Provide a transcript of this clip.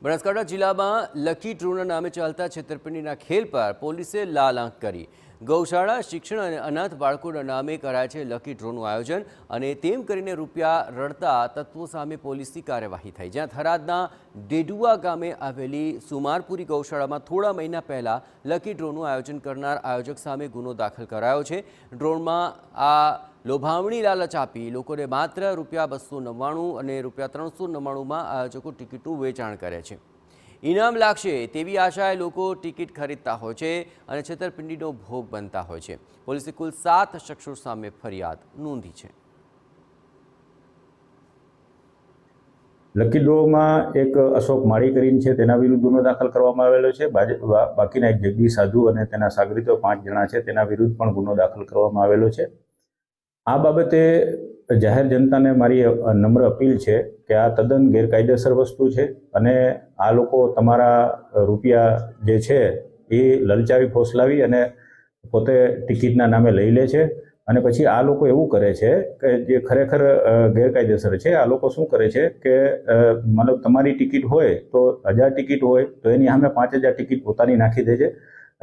બનાસકાંઠા જિલ્લામાં લકી ડ્રોના નામે ચાલતા છેતરપિંડીના ખેલ પર પોલીસે લાલ આંખ કરી। ગૌશાળા, શિક્ષણ અને અનાથ બાળકોના નામે કરાય છે લકી ડ્રોનું આયોજન અને તેમ કરીને રૂપિયા રળતા તત્વો સામે પોલીસની કાર્યવાહી થઈ। જ્યાં થરાદના ડેડુઆ ગામે આવેલી સુમારપુરી ગૌશાળામાં થોડા મહિના પહેલા લકી ડ્રોનું આયોજન કરનાર આયોજક સામે ગુનો દાખલ કરાયો છે। ડ્રોનમાં આ લોભામણી લાલચ આપી લોકોને માત્ર ₹299 અને ₹399માં આયોજકો ટિકિટનું વેચાણ કરે છે। ઇનામ લાગશે તેવી આશાએ લોકો ટિકિટ ખરીદતા હોય છે અને છેતરપિંડીનો ભોગ બનતા હોય છે। પોલીસે કુલ 7 શખ્સો સામે ફરિયાદ નોંધી છે। લકી ડ્રોમાં એક અશોક માળી કરીને છે તેના વિરુદ્ધ ગુનો દાખલ કરવામાં આવેલો છે। બાકીના એક જગદીશ સાધુ અને તેના સાગરીતો 5 જણા છે તેના વિરુદ્ધ પણ ગુનો દાખલ કરવામાં આવેલો છે। આ બાબતે જાહેર જનતાને મારી નમ્ર અપીલ છે કે આ તદ્દન ગેરકાયદેસર વસ્તુ છે અને આ લોકો તમારા રૂપિયા જે છે એ લલચાવી ફોસલાવી અને પોતે ટિકિટના નામે લઈ લે છે અને પછી આ લોકો એવું કરે છે કે જે ખરેખર ગેરકાયદેસર છે। આ લોકો શું કરે છે કે મતલબ તમારી ટિકિટ હોય તો 1000 ટિકિટ હોય તો એની સામે 5000 ટિકિટ પોતાની નાખી દે છે